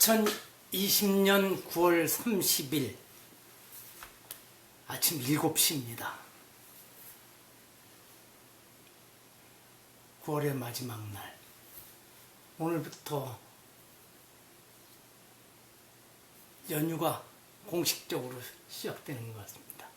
2020년 9월 30일 아침 7시입니다. 9월의 마지막 날. 오늘부터 연휴가 공식적으로 시작되는 것 같습니다.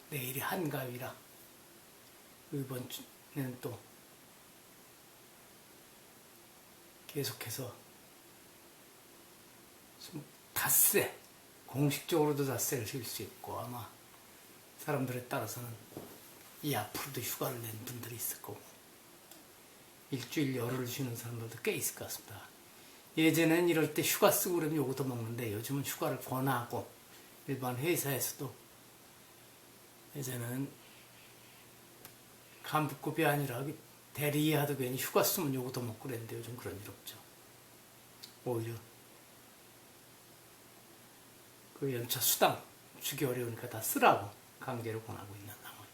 내일이 한가위라 이번 주는 또 계속해서 닷새, 공식적으로도 닷새를 쉴 수 있고, 아마 사람들에 따라서는 이 앞으로도 휴가를 낸 분들이 있을 거고, 일주일 열흘을 쉬는 사람들도 꽤 있을 것 같습니다. 예전에는 이럴 때 휴가 쓰고 그러면 요거도 먹는데, 요즘은 휴가를 권하고, 일반 회사에서도 예전에는 간부급이 아니라 대리하도 괜히 휴가 쓰면 요거도 먹고 그랬는데, 요즘 그런 일 없죠. 오히려 그 연차 수당 주기 어려우니까 다 쓰라고 강제로 권하고 있는 상황.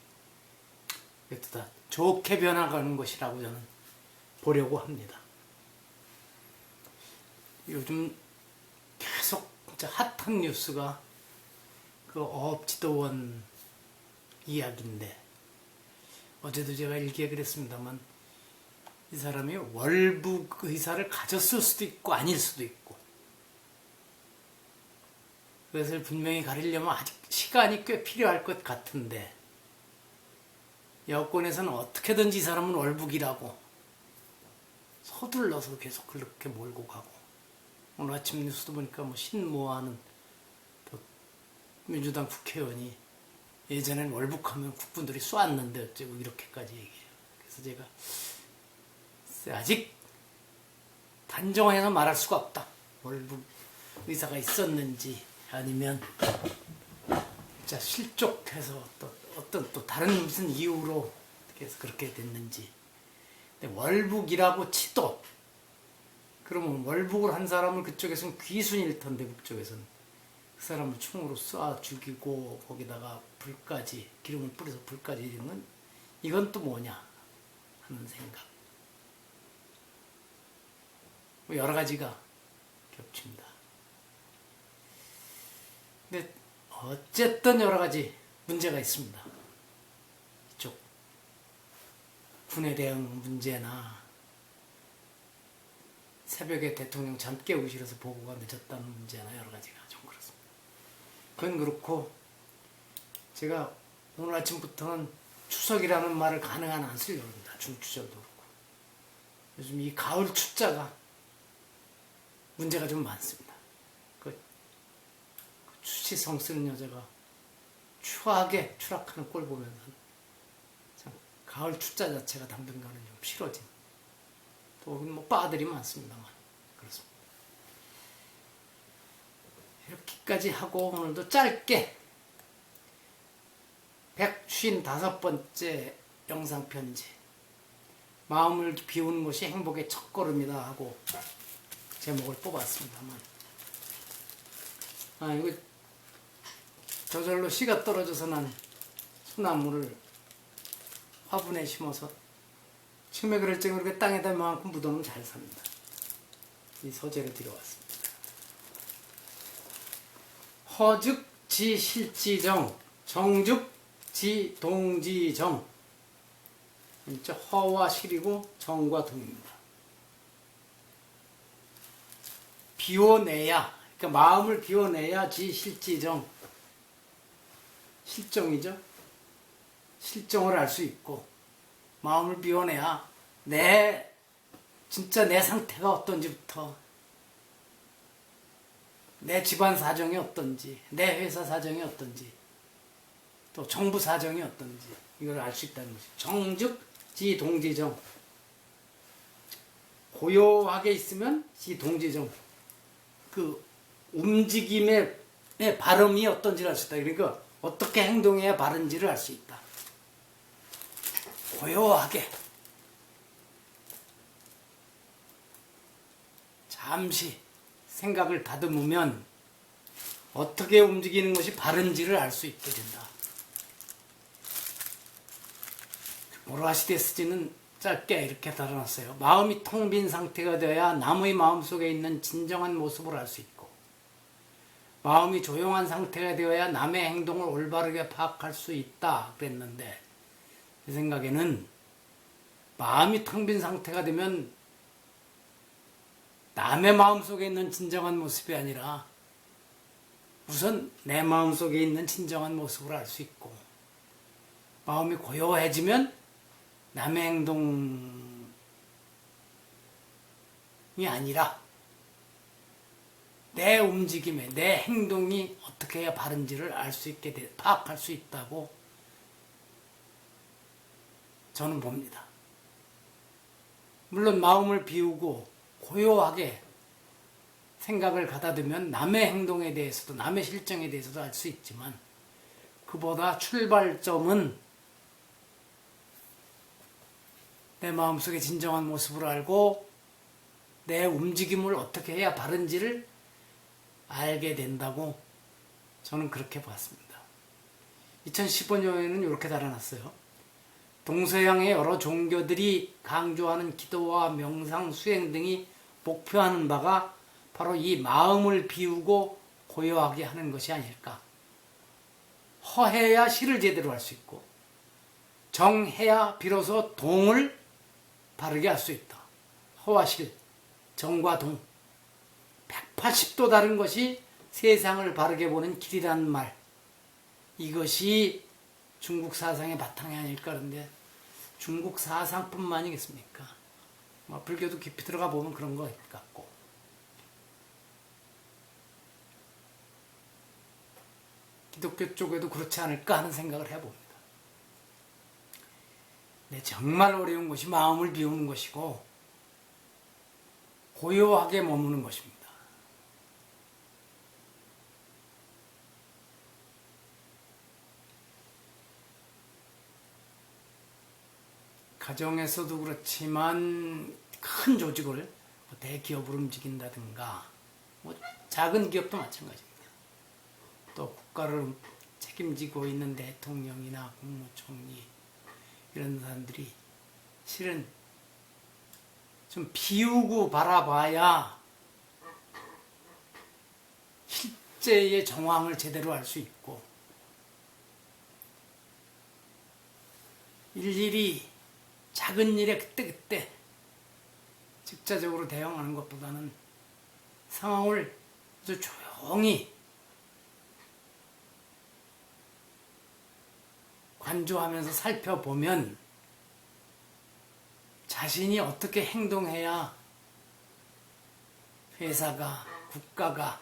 이것도 다 좋게 변화가는 것이라고 저는 보려고 합니다. 요즘 계속 진짜 핫한 뉴스가 그 어업지도원 이야기인데, 어제도 제가 일기에 그랬습니다만, 이 사람이 월북 의사를 가졌을 수도 있고 아닐 수도 있고, 그것을 분명히 가리려면 아직 시간이 꽤 필요할 것 같은데, 여권에서는 어떻게든지 이 사람은 월북이라고 서둘러서 계속 그렇게 몰고 가고, 오늘 아침 뉴스도 보니까 신모하는 민주당 국회의원이 예전엔 월북하면 국군들이 쏘았는데 어쩌고 이렇게까지 얘기해요. 그래서 제가 아직 단정해서 말할 수가 없다. 월북 의사가 있었는지 아니면 진짜 실족해서 어떤 또 다른 무슨 이유로 그래서 그렇게 됐는지. 근데 월북이라고 치도, 그러면 월북을 한 사람은 그쪽에서는 귀순일 텐데, 북쪽에서는 그 사람을 총으로 쏴 죽이고 거기다가 불까지, 기름을 뿌려서 불까지 이런 건, 이건 또 뭐냐 하는 생각. 여러 가지가 겹칩니다. 근데 어쨌든 여러 가지 문제가 있습니다. 이쪽 군에 대응 문제나 새벽에 대통령 잠 깨우기 싫어서 보고가 늦었다는 문제나 여러 가지가 좀 그렇습니다. 그건 그렇고, 제가 오늘 아침부터는 추석이라는 말을 가능한 안 쓰려고 합니다. 중추절도 그렇고. 요즘 이 가을 추자가 문제가 좀 많습니다. 그 추시성 쓰는 여자가 추하게 추락하는 꼴 보면서 참 가을 추자 자체가 당분간은 좀 싫어진, 또 빠들이 많습니다만 그렇습니다. 이렇게까지 하고 오늘도 짧게 155번째 영상편지, 마음을 비우는 것이 행복의 첫걸음이다 하고 제목을 뽑았습니다만, 이거 저절로 씨가 떨어져서 난 소나무를 화분에 심어서 처음에 그럴 때 그렇게 땅에다 이만큼 묻어놓으면 잘 삽니다. 이 소재를 들여왔습니다. 허즉 지실지정, 정즉 지동지정. 허와 실이고 정과 동입니다. 비워내야, 그러니까 마음을 비워내야 지실지정, 실정이죠. 실정을 알 수 있고, 마음을 비워내야 진짜 내 상태가 어떤지부터, 내 집안 사정이 어떤지, 내 회사 사정이 어떤지, 또 정부 사정이 어떤지, 이걸 알 수 있다는 것이죠. 정즉 지동지정. 고요하게 있으면 지동지정. 그 움직임의 발음이 어떤지를 알 수 있다. 그러니까 어떻게 행동해야 바른지를 알 수 있다. 고요하게 잠시 생각을 다듬으면 어떻게 움직이는 것이 바른지를 알 수 있게 된다. 모라시데스지는 짧게 이렇게 달아놨어요. 마음이 텅 빈 상태가 되어야 남의 마음속에 있는 진정한 모습을 알 수 있고, 마음이 조용한 상태가 되어야 남의 행동을 올바르게 파악할 수 있다 그랬는데, 제 생각에는 마음이 텅 빈 상태가 되면 남의 마음속에 있는 진정한 모습이 아니라 우선 내 마음속에 있는 진정한 모습을 알 수 있고, 마음이 고요해지면 남의 행동이 아니라 내 움직임에, 내 행동이 어떻게 해야 바른지를 알 수 있게 파악할 수 있다고 저는 봅니다. 물론 마음을 비우고 고요하게 생각을 가다두면 남의 행동에 대해서도, 남의 실정에 대해서도 알 수 있지만, 그보다 출발점은 내 마음속의 진정한 모습을 알고 내 움직임을 어떻게 해야 바른지를 알게 된다고 저는 그렇게 봤습니다. 2015년에는 이렇게 달아놨어요. 동서양의 여러 종교들이 강조하는 기도와 명상, 수행 등이 목표하는 바가 바로 이 마음을 비우고 고요하게 하는 것이 아닐까. 허해야 실을 제대로 할 수 있고, 정해야 비로소 동을 바르게 할 수 있다. 허와 실, 정과 동, 180도 다른 것이 세상을 바르게 보는 길이라는 말, 이것이 중국 사상의 바탕이 아닐까. 그런데 중국 사상뿐만이겠습니까? 불교도 깊이 들어가 보면 그런 것 같고, 기독교 쪽에도 그렇지 않을까 하는 생각을 해봅니다. 근데 정말 어려운 것이 마음을 비우는 것이고 고요하게 머무는 것입니다. 가정에서도 그렇지만 큰 조직을 대기업을 움직인다든가 작은 기업도 마찬가지입니다. 또 국가를 책임지고 있는 대통령이나 국무총리 이런 사람들이 실은 좀 비우고 바라봐야 실제의 정황을 제대로 알 수 있고, 일일이 작은 일에 그때그때 즉자적으로 대응하는 것보다는 상황을 아주 조용히 관조하면서 살펴보면 자신이 어떻게 행동해야 회사가, 국가가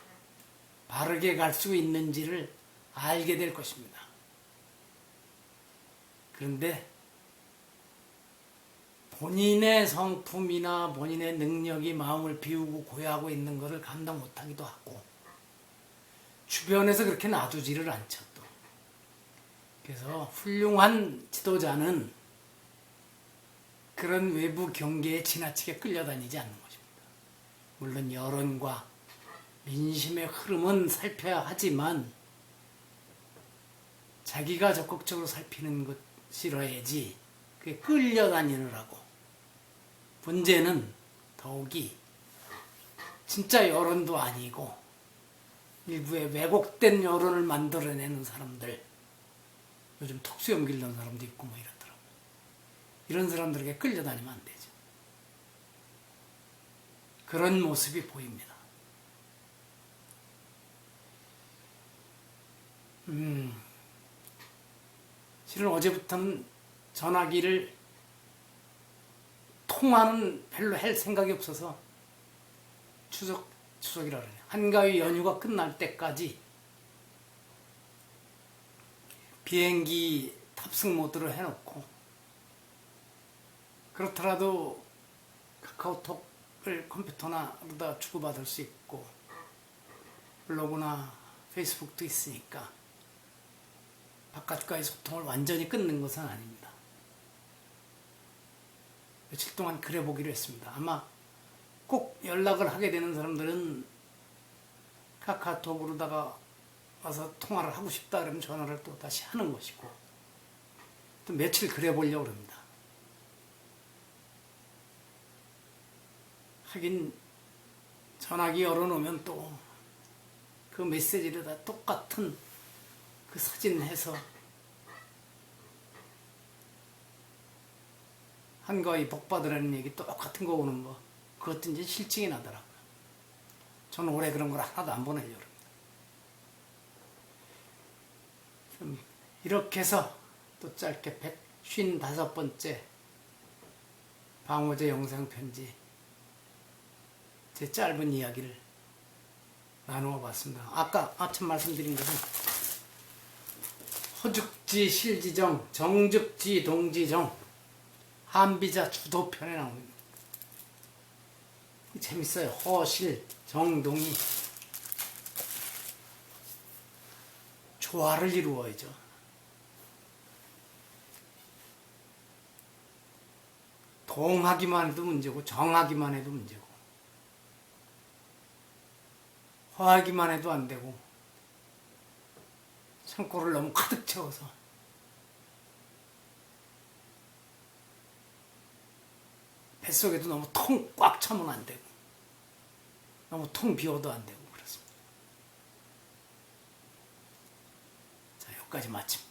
바르게 갈 수 있는지를 알게 될 것입니다. 그런데 본인의 성품이나 본인의 능력이 마음을 비우고 고요하고 있는 것을 감당 못하기도 하고, 주변에서 그렇게 놔두지를 않죠. 또. 그래서 훌륭한 지도자는 그런 외부 경계에 지나치게 끌려다니지 않는 것입니다. 물론 여론과 민심의 흐름은 살펴야 하지만 자기가 적극적으로 살피는 것이라야지 그게 끌려다니느라고. 문제는 더욱이 진짜 여론도 아니고 일부의 왜곡된 여론을 만들어내는 사람들, 요즘 턱수염 기르는 사람도 있고 이렇더라고요. 이런 사람들에게 끌려다니면 안 되죠. 그런 모습이 보입니다. 실은 어제부터는 전화기를 통화는 별로 할 생각이 없어서 추석이라 그러네요. 한가위 연휴가 끝날 때까지 비행기 탑승 모드로 해놓고, 그렇더라도 카카오톡을 컴퓨터나 그러다 주고받을 수 있고 블로그나 페이스북도 있으니까 바깥과의 소통을 완전히 끊는 것은 아닙니다. 며칠 동안 그래 보기로 했습니다. 아마 꼭 연락을 하게 되는 사람들은 카카오톡으로다가 와서 통화를 하고 싶다 그러면 전화를 또 다시 하는 것이고, 또 며칠 그래 보려고 합니다. 하긴 전화기 열어놓으면 또 그 메시지를 다 똑같은 그 사진 해서 한가위 복 받으라는 얘기 똑같은 거 오는 거 그것도 이제 실증이 나더라고요. 저는 올해 그런 걸 하나도 안 보내려고 합니다. 이렇게 해서 또 짧게 155번째 방호제 영상 편지 제 짧은 이야기를 나누어 봤습니다. 아까 아침 말씀드린 것은 허죽지 실지정 정죽지 동지정 한비자 주도편에 나옵니다. 재밌어요. 허실 정동이 조화를 이루어야죠. 동하기만 해도 문제고 정하기만 해도 문제고 화하기만 해도 안 되고 창고를 너무 가득 채워서 뱃속에도 너무 통 꽉 차면 안 되고 너무 통 비워도 안 되고 그렇습니다. 자, 여기까지 마칩니다.